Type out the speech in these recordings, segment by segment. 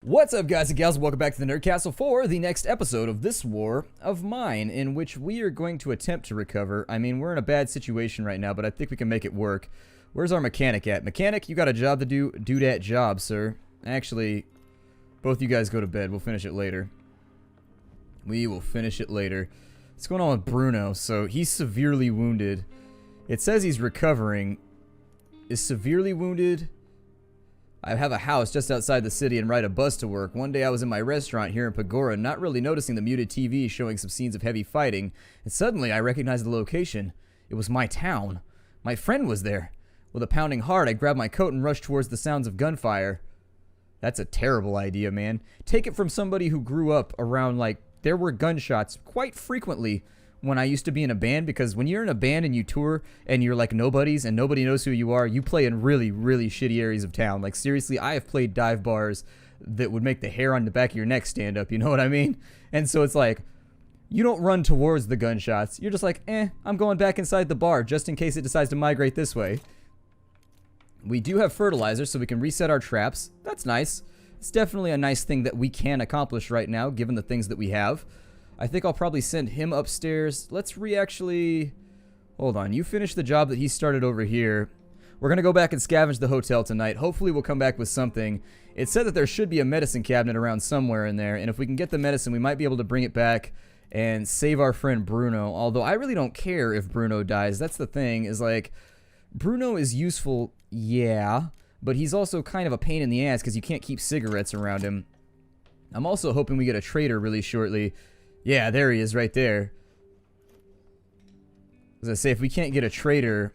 What's up, guys and gals? Welcome back to the Nerd Castle for the next episode of this war of mine, in which we are going to attempt to recover. I mean, we're in a bad situation right now, but I think we can make it work. Where's our mechanic at? Mechanic, you got a job to do. Do that job, sir. Actually, both you guys go to bed. We'll finish it later. We will finish it later. What's going on with Bruno? So, he's severely wounded. It says he's recovering. Is severely wounded? I have a house just outside the city and ride a bus to work. One day I was in my restaurant here in Pagora, not really noticing the muted TV showing some scenes of heavy fighting, and suddenly I recognized the location. It was my town. My friend was there. With a pounding heart, I grabbed my coat and rushed towards the sounds of gunfire. That's a terrible idea, man. Take it from somebody who grew up around, like, there were gunshots quite frequently when I used to be in a band, because when you're in a band and you tour and you're like nobodies and nobody knows who you are, you play in really, really shitty areas of town. Like, seriously, I have played dive bars that would make the hair on the back of your neck stand up, you know what I mean? And so it's like, you don't run towards the gunshots. You're just like, I'm going back inside the bar just in case it decides to migrate this way. We do have fertilizer, so we can reset our traps. That's nice. It's definitely a nice thing that we can accomplish right now, given the things that we have. I think I'll probably send him upstairs. Let's actually... Hold on. You finish the job that he started over here. We're going to go back and scavenge the hotel tonight. Hopefully we'll come back with something. It said that there should be a medicine cabinet around somewhere in there. And if we can get the medicine, we might be able to bring it back and save our friend Bruno. Although I really don't care if Bruno dies. That's the thing, is like... Bruno is useful, yeah. But he's also kind of a pain in the ass because you can't keep cigarettes around him. I'm also hoping we get a trader really shortly. Yeah, there he is right there. As I say, if we can't get a trader,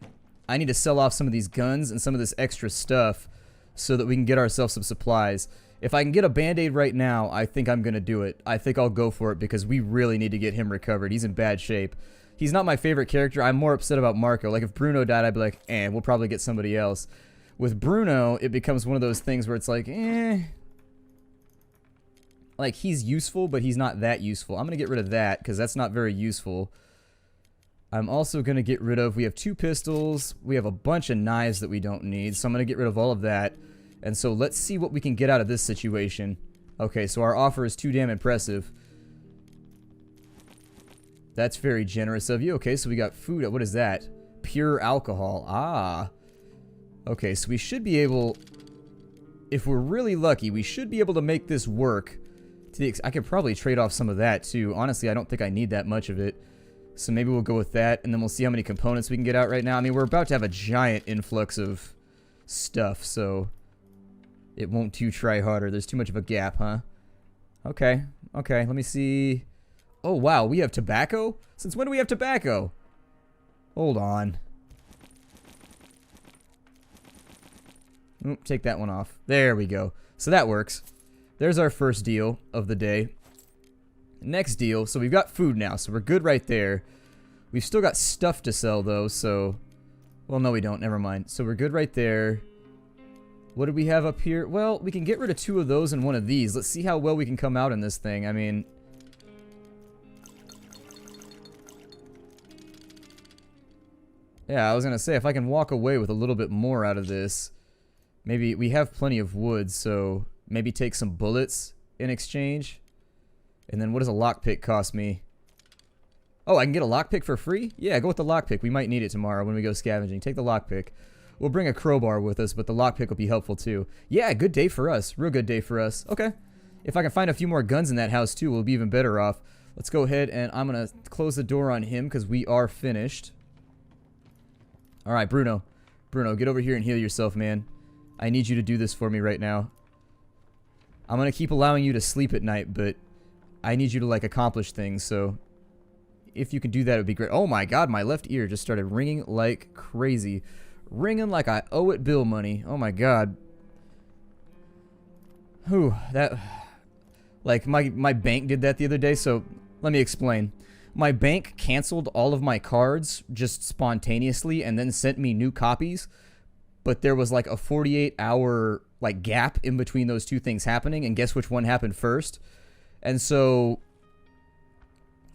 I need to sell off some of these guns and some of this extra stuff so that we can get ourselves some supplies. If I can get a band-aid right now, I think I'm going to do it. I think I'll go for it because we really need to get him recovered. He's in bad shape. He's not my favorite character. I'm more upset about Marco. Like, if Bruno died, I'd be like, we'll probably get somebody else. With Bruno, it becomes one of those things where it's like, like, he's useful, but he's not that useful. I'm going to get rid of that, because that's not very useful. I'm also going to get rid of... We have 2 pistols. We have a bunch of knives that we don't need, so I'm going to get rid of all of that. And so let's see what we can get out of this situation. Okay, so our offer is too damn impressive. That's very generous of you. Okay, so we got food. What is that? Pure alcohol. Ah. Okay, so we should be able... If we're really lucky, we should be able to make this work. I could probably trade off some of that too. Honestly, I don't think I need that much of it. So maybe we'll go with that, and then we'll see how many components we can get out right now. I mean, we're about to have a giant influx of stuff, so it won't too try harder. There's too much of a gap, huh? Okay, let me see. Oh, wow, we have tobacco? Since when do we have tobacco? Hold on. Oop, take that one off. There we go. So that works. There's our first deal of the day. Next deal. So we've got food now, so we're good right there. We've still got stuff to sell, though, so... Well, no, we don't. Never mind. So we're good right there. What do we have up here? Well, we can get rid of 2 of those and 1 of these. Let's see how well we can come out in this thing. I mean... Yeah, I was going to say, if I can walk away with a little bit more out of this... Maybe we have plenty of wood, so... Maybe take some bullets in exchange. And then what does a lockpick cost me? Oh, I can get a lockpick for free? Yeah, go with the lockpick. We might need it tomorrow when we go scavenging. Take the lockpick. We'll bring a crowbar with us, but the lockpick will be helpful too. Yeah, good day for us. Real good day for us. Okay. If I can find a few more guns in that house too, we'll be even better off. Let's go ahead and I'm going to close the door on him because we are finished. Alright, Bruno. Bruno, get over here and heal yourself, man. I need you to do this for me right now. I'm going to keep allowing you to sleep at night, but I need you to, like, accomplish things, so if you can do that, it would be great. Oh my god, my left ear just started ringing like crazy. Ringing like I owe it bill money. Oh my god. Whew, that... Like, my bank did that the other day, so let me explain. My bank canceled all of my cards just spontaneously and then sent me new copies, but there was, like, a 48-hour... like gap in between those 2 things happening, and guess which one happened first? And so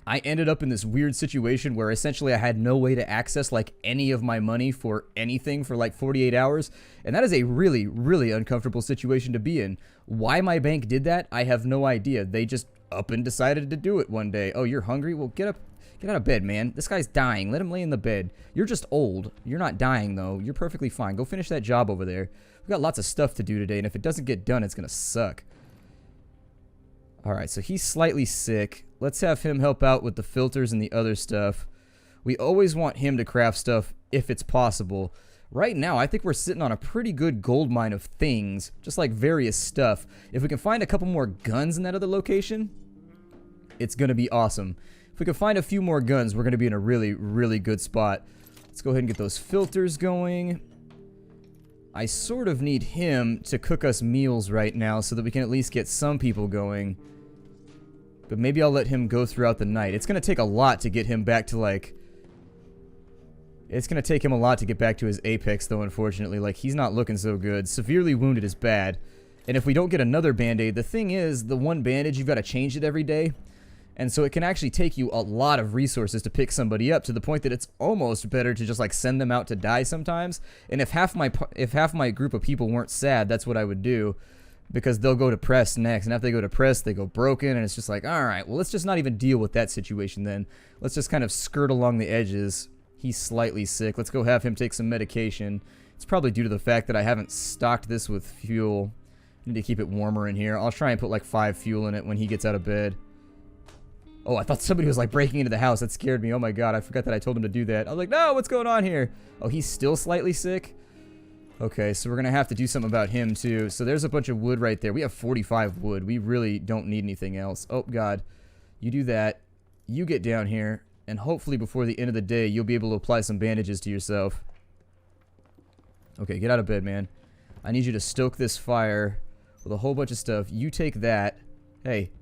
I ended up in this weird situation where essentially I had no way to access like any of my money for anything for like 48 hours. And that is a really, really uncomfortable situation to be in. Why my bank did that, I have no idea. They just up and decided to do it one day. Oh, you're hungry? Well, get up. Get out of bed, man. This guy's dying. Let him lay in the bed. You're just old. You're not dying, though. You're perfectly fine. Go finish that job over there. We've got lots of stuff to do today, and if it doesn't get done, it's going to suck. Alright, so he's slightly sick. Let's have him help out with the filters and the other stuff. We always want him to craft stuff if it's possible. Right now, I think we're sitting on a pretty good gold mine of things, just like various stuff. If we can find a couple more guns in that other location, it's going to be awesome. If we can find a few more guns, we're going to be in a really, really good spot. Let's go ahead and get those filters going. I sort of need him to cook us meals right now so that we can at least get some people going. But maybe I'll let him go throughout the night. It's going to take a lot to get him back to, like... It's going to take him a lot to get back to his apex, though, unfortunately. Like, he's not looking so good. Severely wounded is bad. And if we don't get another band-aid, the thing is, the one bandage, you've got to change it every day. And so it can actually take you a lot of resources to pick somebody up, to the point that it's almost better to just, like, send them out to die sometimes. And if half my group of people weren't sad, that's what I would do. Because they'll go depressed next, and after they go depressed, they go broken, and it's just like, alright, well, let's just not even deal with that situation then. Let's just kind of skirt along the edges. He's slightly sick. Let's go have him take some medication. It's probably due to the fact that I haven't stocked this with fuel. I need to keep it warmer in here. I'll try and put like 5 fuel in it when he gets out of bed. Oh, I thought somebody was like breaking into the house. That scared me. Oh my god, I forgot that I told him to do that. I was like, no, what's going on here? Oh, he's still slightly sick? Okay, so we're going to have to do something about him, too. So there's a bunch of wood right there. We have 45 wood. We really don't need anything else. Oh, God. You do that. You get down here. And hopefully before the end of the day, you'll be able to apply some bandages to yourself. Okay, get out of bed, man. I need you to stoke this fire with a whole bunch of stuff. You take that. Hey,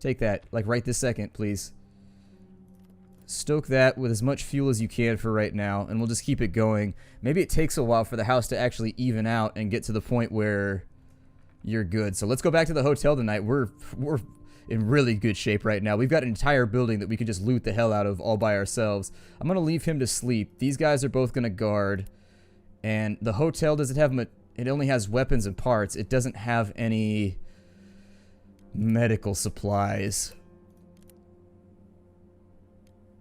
take that. Like, right this second, please. Stoke that with as much fuel as you can for right now, and we'll just keep it going. Maybe it takes a while for the house to actually even out and get to the point where you're good. So let's go back to the hotel tonight. We're in really good shape right now. We've got an entire building that we can just loot the hell out of all by ourselves. I'm going to leave him to sleep. These guys are both going to guard. And the hotel, does it have... It only has weapons and parts. It doesn't have any medical supplies.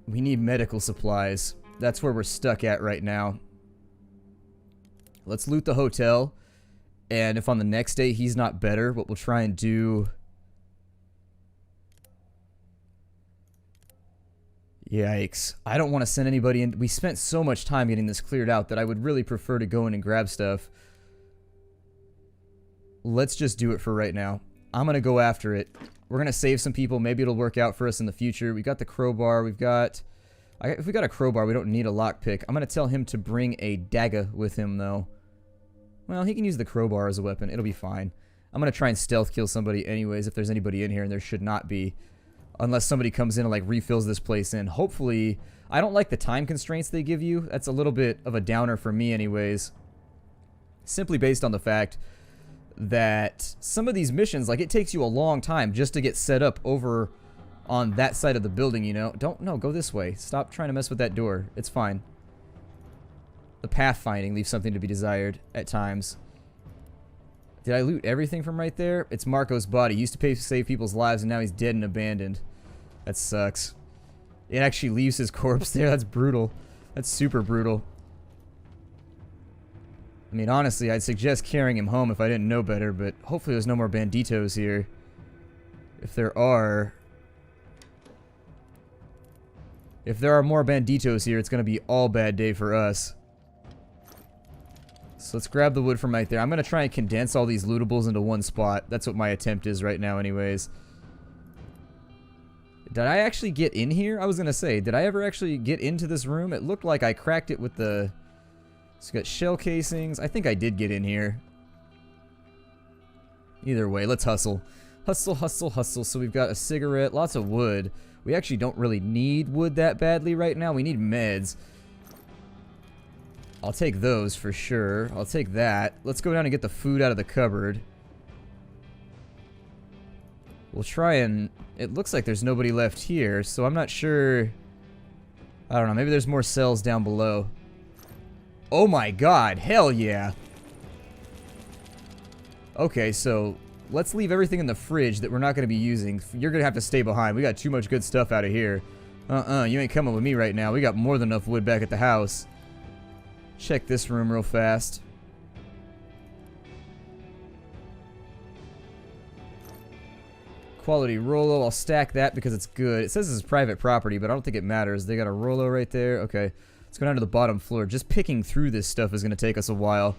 We need medical supplies. That's where we're stuck at right now. Let's loot the hotel. And if on the next day he's not better, what we'll try and do... Yikes. I don't want to send anybody in. We spent so much time getting this cleared out that I would really prefer to go in and grab stuff. Let's just do it for right now. I'm going to go after it. We're going to save some people. Maybe it'll work out for us in the future. We got the crowbar. We've got... If we got a crowbar, we don't need a lockpick. I'm going to tell him to bring a dagger with him, though. Well, he can use the crowbar as a weapon. It'll be fine. I'm going to try and stealth kill somebody anyways if there's anybody in here, and there should not be. Unless somebody comes in and, like, refills this place in. Hopefully... I don't like the time constraints they give you. That's a little bit of a downer for me anyways. Simply based on the fact that some of these missions, like, it takes you a long time just to get set up over on that side of the building, you know? No, go this way. Stop trying to mess with that door. It's fine. The pathfinding leaves something to be desired at times. Did I loot everything from right there? It's Marco's body. He used to save people's lives, and now he's dead and abandoned. That sucks. It actually leaves his corpse there. That's brutal. That's super brutal. I mean, honestly, I'd suggest carrying him home if I didn't know better, but hopefully there's no more banditos here. If there are... If there are more banditos here, it's going to be all bad day for us. So let's grab the wood from right there. I'm going to try and condense all these lootables into one spot. That's what my attempt is right now anyways. Did I actually get in here? I was going to say, did I ever actually get into this room? It looked like I cracked it with the... So we got shell casings. I think I did get in here. Either way, let's hustle. Hustle, hustle, hustle. So we've got a cigarette, lots of wood. We actually don't really need wood that badly right now. We need meds. I'll take those for sure. I'll take that. Let's go down and get the food out of the cupboard. We'll try and... It looks like there's nobody left here, so I'm not sure... I don't know, maybe there's more cells down below. Oh my god, hell yeah! Okay, so let's leave everything in the fridge that we're not going to be using. You're going to have to stay behind. We got too much good stuff out of here. You ain't coming with me right now. We got more than enough wood back at the house. Check this room real fast. Quality Rollo. I'll stack that because it's good. It says this is private property, but I don't think it matters. They got a Rollo right there. Okay. Let's go down to the bottom floor. Just picking through this stuff is going to take us a while.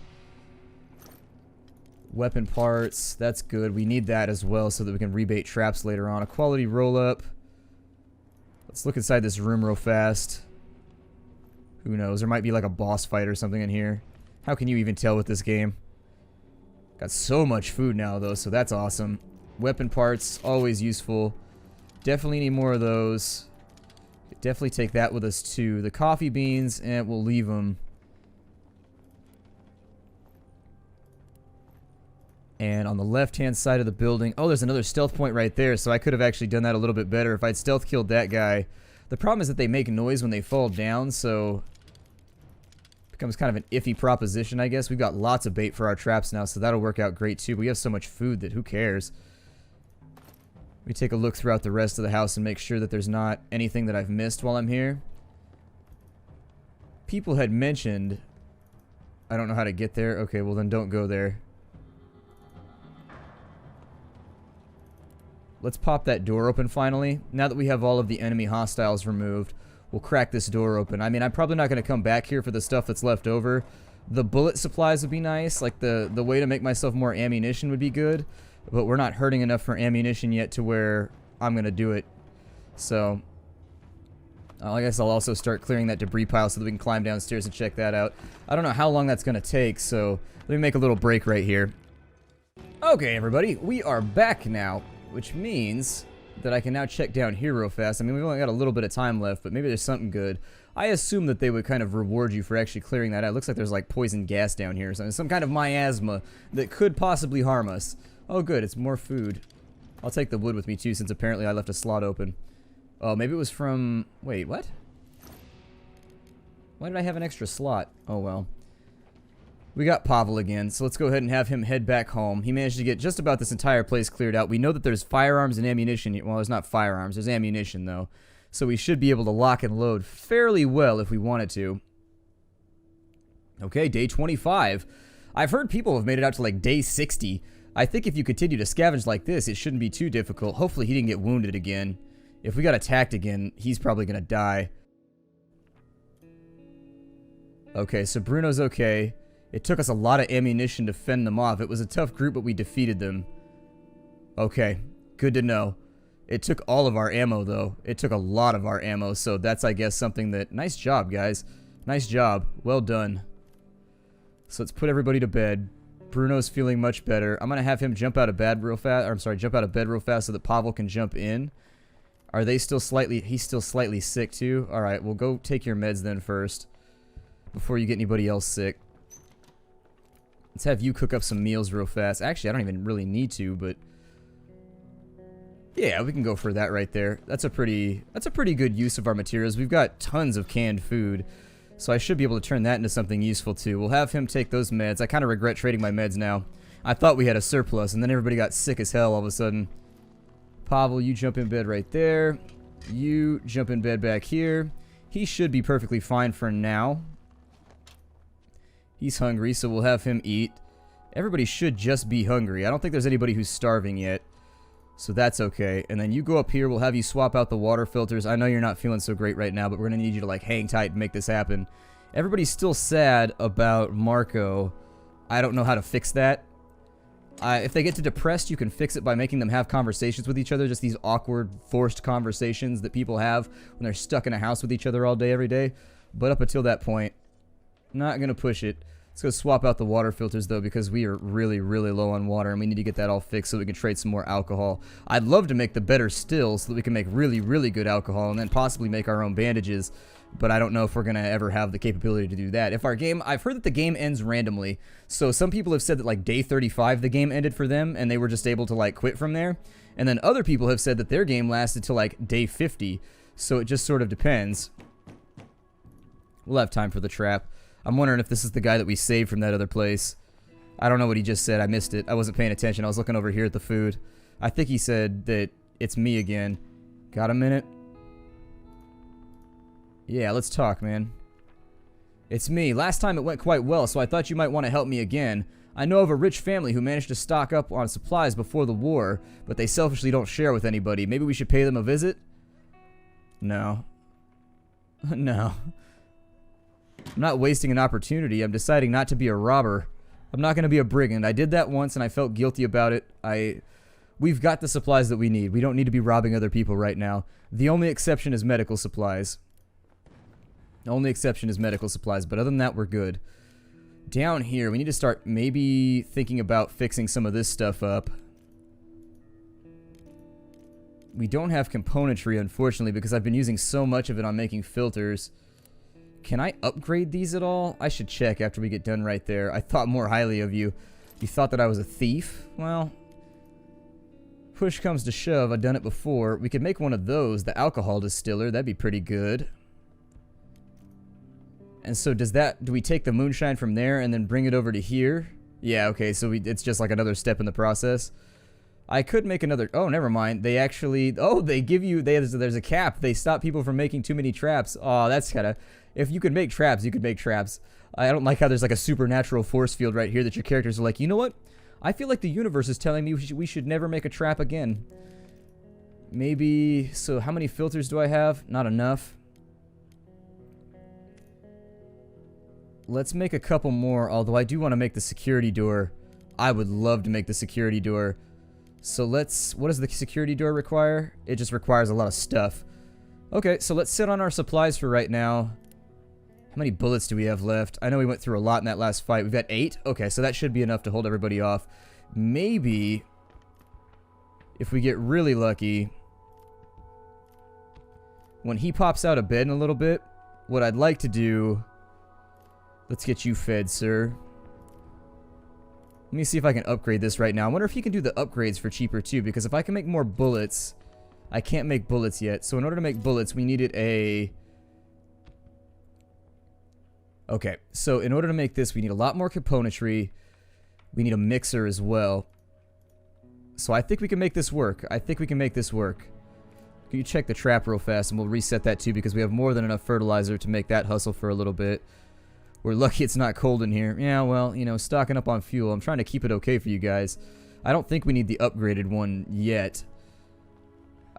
Weapon parts. That's good. We need that as well so that we can rebait traps later on. A quality roll-up. Let's look inside this room real fast. Who knows? There might be like a boss fight or something in here. How can you even tell with this game? Got so much food now, though, so that's awesome. Weapon parts, always useful. Definitely need more of those. Definitely take that with us, too. The coffee beans, and we'll leave them. And on the left-hand side of the building... Oh, there's another stealth point right there, so I could have actually done that a little bit better if I'd stealth killed that guy. The problem is that they make noise when they fall down, so... It becomes kind of an iffy proposition, I guess. We've got lots of bait for our traps now, so that'll work out great, too. But we have so much food that who cares? We take a look throughout the rest of the house and make sure that there's not anything that I've missed while I'm here. People had mentioned... I don't know how to get there. Okay, well then don't go there. Let's pop that door open finally. Now that we have all of the enemy hostiles removed, we'll crack this door open. I mean, I'm probably not going to come back here for the stuff that's left over. The bullet supplies would be nice. Like, the way to make myself more ammunition would be good. But we're not hurting enough for ammunition yet to where I'm going to do it. So, I guess I'll also start clearing that debris pile so that we can climb downstairs and check that out. I don't know how long that's going to take, so let me make a little break right here. Okay, everybody, we are back now. Which means that I can now check down here real fast. I mean, we've only got a little bit of time left, but maybe there's something good. I assume that they would kind of reward you for actually clearing that out. It looks like there's like poison gas down here or something. Some kind of miasma that could possibly harm us. Oh, good. It's more food. I'll take the wood with me, too, since apparently I left a slot open. Oh, maybe it was from... Wait, what? Why did I have an extra slot? Oh, well. We got Pavel again, so let's go ahead and have him head back home. He managed to get just about this entire place cleared out. We know that there's firearms and ammunition here. Well, there's not firearms. There's ammunition, though. So we should be able to lock and load fairly well if we wanted to. Okay, day 25. I've heard people have made it out to, like, day 60. I think if you continue to scavenge like this, it shouldn't be too difficult. Hopefully he didn't get wounded again. If we got attacked again, he's probably going to die. Okay, so Bruno's okay. It took us a lot of ammunition to fend them off. It was a tough group, but we defeated them. Okay, good to know. It took all of our ammo, though. It took a lot of our ammo, so that's, I guess, something that... Nice job, guys. Nice job. Well done. So let's put everybody to bed. Bruno's feeling much better. I'm going to have him jump out of bed real fast. Or, I'm sorry, jump out of bed real fast so that Pavel can jump in. Are they still slightly... He's still slightly sick, too? Alright, well, go take your meds then first. Before you get anybody else sick. Let's have you cook up some meals real fast. Actually, I don't even really need to, but... Yeah, we can go for that right there. That's a pretty good use of our materials. We've got tons of canned food, so I should be able to turn that into something useful too. We'll have him take those meds. I kind of regret trading my meds now. I thought we had a surplus, and then everybody got sick as hell all of a sudden. Pavel, you jump in bed right there. You jump in bed back here. He should be perfectly fine for now. He's hungry, so we'll have him eat. Everybody should just be hungry. I don't think there's anybody who's starving yet. So that's okay. And then you go up here. We'll have you swap out the water filters. I know you're not feeling so great right now, but we're going to need you to, like, hang tight and make this happen. Everybody's still sad about Marco. I don't know how to fix that. If they get too depressed, you can fix it by making them have conversations with each other. Just these awkward, forced conversations that people have when they're stuck in a house with each other all day, every day. But up until that point, not going to push it. Let's go swap out the water filters, though, because we are really, really low on water, and we need to get that all fixed so we can trade some more alcohol. I'd love to make the better still so that we can make really, really good alcohol and then possibly make our own bandages, but I don't know if we're going to ever have the capability to do that. If our game... I've heard that the game ends randomly, so some people have said that, like, day 35 the game ended for them, and they were just able to, like, quit from there. And then other people have said that their game lasted till like day 50. So it just sort of depends. We'll have time for the trap. I'm wondering if this is the guy that we saved from that other place. I don't know what he just said. I missed it. I wasn't paying attention. I was looking over here at the food. I think he said that it's me again. Got a minute? Yeah, let's talk, man. It's me. Last time it went quite well, so I thought you might want to help me again. I know of a rich family who managed to stock up on supplies before the war, but they selfishly don't share with anybody. Maybe we should pay them a visit? No. No. I'm not wasting an opportunity. I'm deciding not to be a robber. I'm not going to be a brigand. I did that once and I felt guilty about it. We've got the supplies that we need. We don't need to be robbing other people right now. The only exception is medical supplies. The only exception is medical supplies, but other than that, we're good. Down here, we need to start maybe thinking about fixing some of this stuff up. We don't have componentry, unfortunately, because I've been using so much of it on making filters. Can I upgrade these at all? I should check after we get done right there. I thought more highly of you. You thought that I was a thief? Well, push comes to shove. I've done it before. We could make one of those, the alcohol distiller. That'd be pretty good. And so do we take the moonshine from there and then bring it over to here? Yeah, okay, so it's just like another step in the process. I could make another, oh, never mind. They actually, oh, they give you, there's a cap. They stop people from making too many traps. Oh, that's kind of, if you could make traps, you could make traps. I don't like how there's like a supernatural force field right here that your characters are like, you know what? I feel like the universe is telling me we should never make a trap again. Maybe, so how many filters do I have? Not enough. Let's make a couple more, although I do want to make the security door. I would love to make the security door. So let's, what does the security door require? It just requires a lot of stuff. Okay, so let's sit on our supplies for right now. How many bullets do we have left? I know we went through a lot in that last fight. We've got 8? Okay, so that should be enough to hold everybody off. Maybe, if we get really lucky, when he pops out of bed in a little bit, what I'd like to do... Let's get you fed, sir. Let me see if I can upgrade this right now. I wonder if he can do the upgrades for cheaper too, because if I can make more bullets, I can't make bullets yet. So in order to make bullets, we needed a... Okay, so in order to make this, we need a lot more componentry. We need a mixer as well. So I think we can make this work. I think we can make this work. Can you check the trap real fast, and we'll reset that too, because we have more than enough fertilizer to make that hustle for a little bit. We're lucky it's not cold in here. Yeah, well, you know, stocking up on fuel. I'm trying to keep it okay for you guys. I don't think we need the upgraded one yet.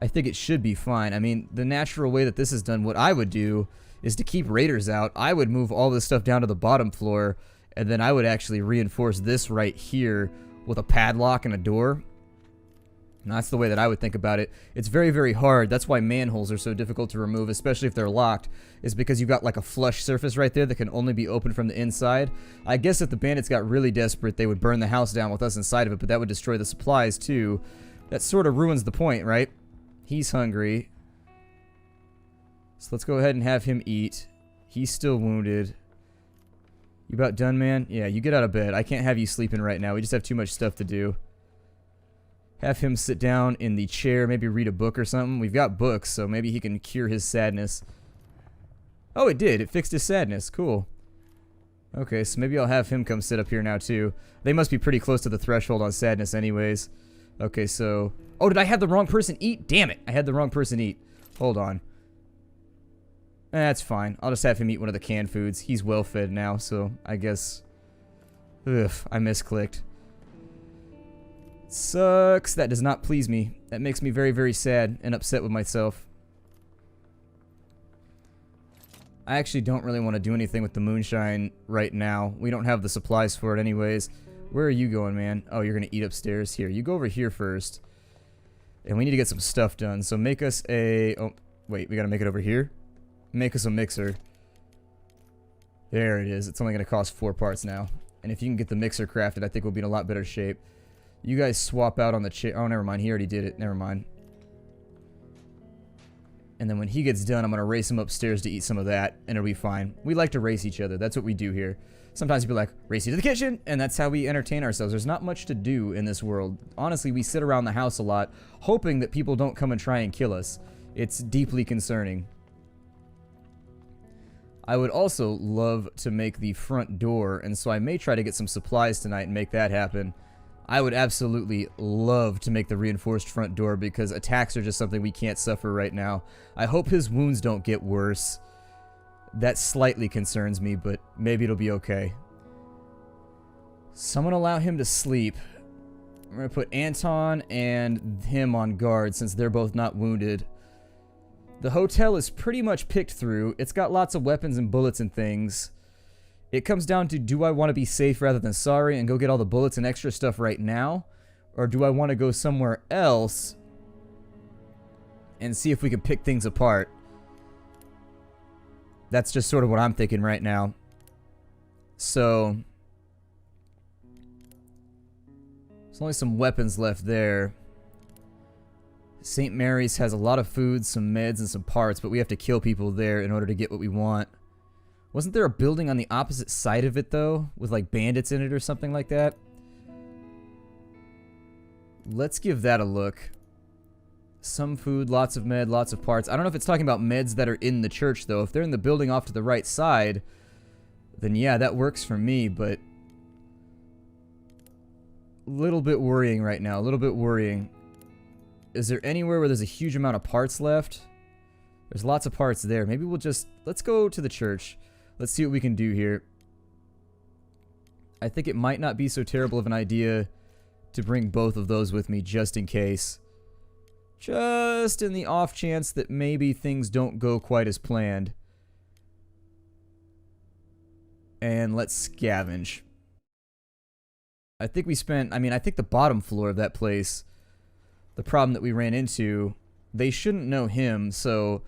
I think it should be fine. I mean, the natural way that this is done, what I would do is to keep raiders out. I would move all this stuff down to the bottom floor, and then I would actually reinforce this right here with a padlock and a door. And that's the way that I would think about it. It's very, very hard. That's why manholes are so difficult to remove, especially if they're locked, is because you've got like a flush surface right there that can only be opened from the inside. I guess if the bandits got really desperate, they would burn the house down with us inside of it, but that would destroy the supplies too. That sort of ruins the point, right? He's hungry. So let's go ahead and have him eat. He's still wounded. You about done, man? Yeah, you get out of bed. I can't have you sleeping right now. We just have too much stuff to do. Have him sit down in the chair, maybe read a book or something. We've got books, so maybe he can cure his sadness. Oh, it did. It fixed his sadness. Cool. Okay, so maybe I'll have him come sit up here now, too. They must be pretty close to the threshold on sadness anyways. Okay, so... Oh, did I have the wrong person eat? Damn it. I had the wrong person eat. Hold on. That's fine. I'll just have him eat one of the canned foods. He's well fed now, so I guess... Ugh, I misclicked. Sucks. That does not please me. That makes me very, very sad and upset with myself. I actually don't really want to do anything with the moonshine right now. We don't have the supplies for it anyways. Where are you going, man? Oh, you're going to eat upstairs. Here, you go over here first. And we need to get some stuff done. So make us a... Oh, wait. We got to make it over here? Make us a mixer. There it is. It's only going to cost 4 parts now. And if you can get the mixer crafted, I think we'll be in a lot better shape. You guys swap out on the chair. Oh, never mind. He already did it. Never mind. And then when he gets done, I'm going to race him upstairs to eat some of that, and it'll be fine. We like to race each other. That's what we do here. Sometimes you'd be like, race you to the kitchen, and that's how we entertain ourselves. There's not much to do in this world. Honestly, we sit around the house a lot, hoping that people don't come and try and kill us. It's deeply concerning. I would also love to make the front door, and so I may try to get some supplies tonight and make that happen. I would absolutely love to make the reinforced front door because attacks are just something we can't suffer right now. I hope his wounds don't get worse. That slightly concerns me, but maybe it'll be okay. Someone allow him to sleep. I'm going to put Anton and him on guard since they're both not wounded. The hotel is pretty much picked through. It's got lots of weapons and bullets and things. It comes down to, do I want to be safe rather than sorry and go get all the bullets and extra stuff right now? Or do I want to go somewhere else and see if we can pick things apart? That's just sort of what I'm thinking right now. So, there's only some weapons left there. St. Mary's has a lot of food, some meds, and some parts, but we have to kill people there in order to get what we want. Wasn't there a building on the opposite side of it, though? With, like, bandits in it or something like that? Let's give that a look. Some food, lots of med, lots of parts. I don't know if it's talking about meds that are in the church, though. If they're in the building off to the right side, then yeah, that works for me, but a little bit worrying right now. A little bit worrying. Is there anywhere where there's a huge amount of parts left? There's lots of parts there. Maybe we'll just... Let's go to the church. Let's see what we can do here. I think it might not be so terrible of an idea to bring both of those with me just in case. Just in the off chance that maybe things don't go quite as planned. And let's scavenge. I think we spent... I mean, I think the bottom floor of that place, the problem that we ran into, they shouldn't know him, so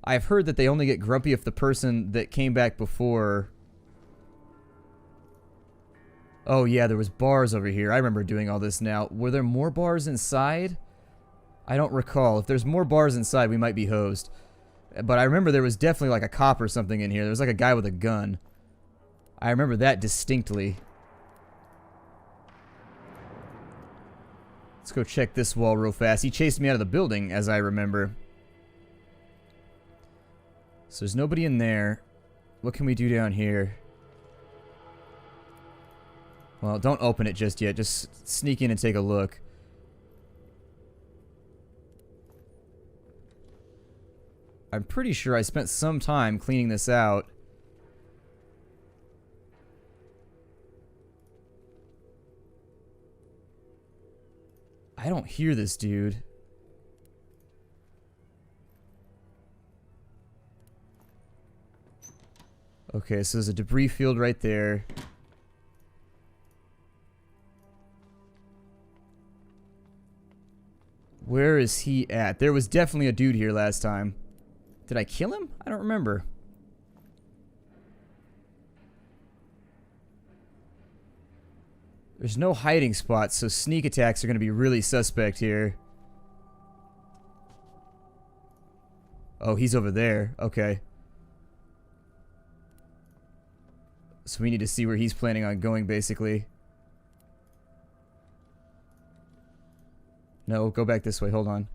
I've heard that they only get grumpy if the person that came back before... Oh yeah, there was bars over here. I remember doing all this now. Were there more bars inside? I don't recall. If there's more bars inside, we might be hosed. But I remember there was definitely like a cop or something in here. There was like a guy with a gun. I remember that distinctly. Let's go check this wall real fast. He chased me out of the building, as I remember. So there's nobody in there. What can we do down here? Well, don't open it just yet. Just sneak in and take a look. I'm pretty sure I spent some time cleaning this out. I don't hear this dude. Okay, so there's a debris field right there. Where is he at? There was definitely a dude here last time. Did I kill him? I don't remember. There's no hiding spots, so sneak attacks are going to be really suspect here. Oh, he's over there. Okay. So we need to see where he's planning on going, basically. No, go back this way. Hold on.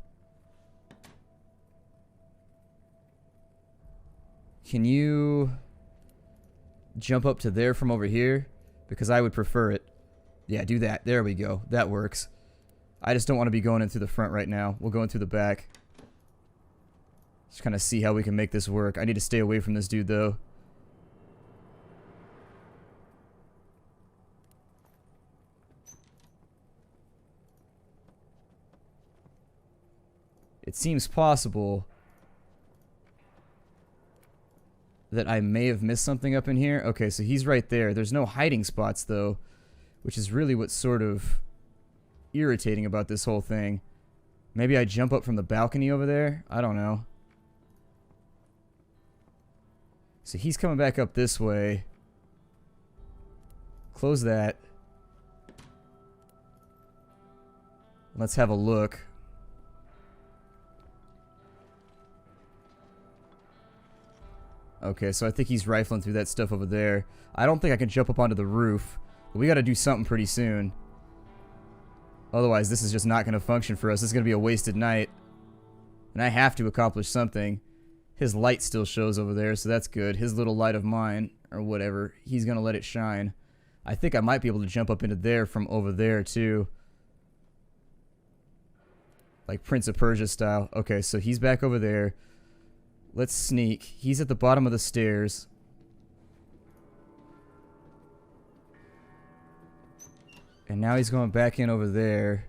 Can you jump up to there from over here? Because I would prefer it. Yeah, do that. There we go. That works. I just don't want to be going in through the front right now. We'll go in through the back. Just kind of see how we can make this work. I need to stay away from this dude, though. It seems possible that I may have missed something up in here. Okay, so he's right there. There's no hiding spots, though, which is really what's sort of irritating about this whole thing. Maybe I jump up from the balcony over there? I don't know. So he's coming back up this way. Close that. Let's have a look. Okay, so I think he's rifling through that stuff over there. I don't think I can jump up onto the roof. But we got to do something pretty soon. Otherwise, this is just not going to function for us. This is going to be a wasted night. And I have to accomplish something. His light still shows over there, so that's good. His little light of mine, or whatever, he's going to let it shine. I think I might be able to jump up into there from over there, too. Like Prince of Persia style. Okay, so he's back over there. Let's sneak. He's at the bottom of the stairs. And now he's going back in over there.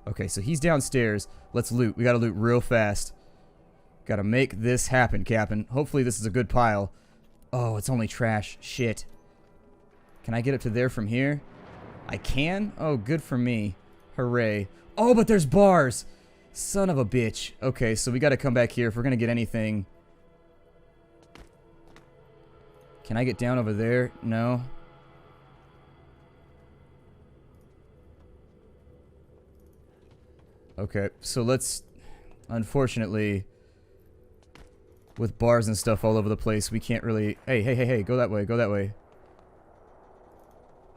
Okay, so he's downstairs. Let's loot. We gotta loot real fast. Gotta make this happen, Captain. Hopefully this is a good pile. Oh, it's only trash. Shit. Can I get up to there from here? I can? Oh, good for me. Hooray. Oh, but there's bars! Son of a bitch. Okay, so we gotta come back here if we're gonna get anything. Can I get down over there? No. Okay, so let's... Unfortunately, with bars and stuff all over the place, we can't really... Hey, go that way, go that way.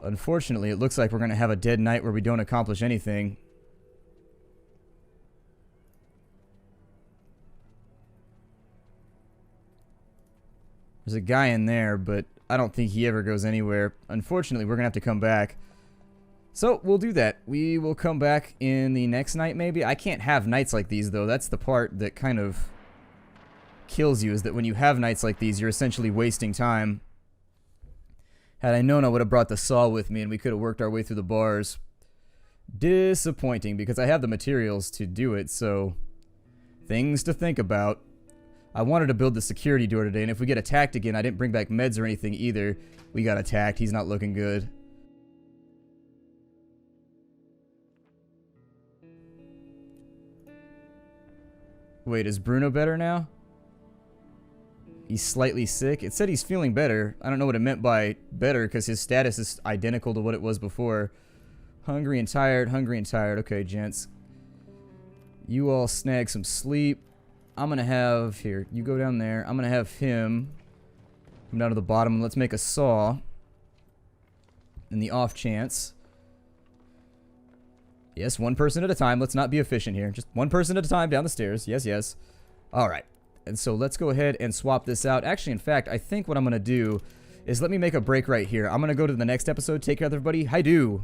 Unfortunately, it looks like we're gonna have a dead night where we don't accomplish anything. There's a guy in there, but I don't think he ever goes anywhere. Unfortunately, we're gonna have to come back. So, we'll do that. We will come back in the next night, maybe? I can't have nights like these, though. That's the part that kind of kills you, is that when you have nights like these, you're essentially wasting time. Had I known, I would have brought the saw with me, and we could have worked our way through the bars. Disappointing, because I have the materials to do it, so... Things to think about. I wanted to build the security door today, and if we get attacked again, I didn't bring back meds or anything either. We got attacked. He's not looking good. Wait, is Bruno better now? He's slightly sick. It said he's feeling better. I don't know what it meant by better, because his status is identical to what it was before. Hungry and tired, hungry and tired. Okay, gents. You all snag some sleep. I'm gonna have... Here, you go down there. I'm gonna have him come down to the bottom, and let's make a saw. In the off chance. Yes, one person at a time. Let's not be efficient here. Just one person at a time down the stairs. Yes, yes. Alright. And so let's go ahead and swap this out. Actually, in fact, I think what I'm going to do is let me make a break right here. I'm going to go to the next episode. Take care, everybody. Hi-do.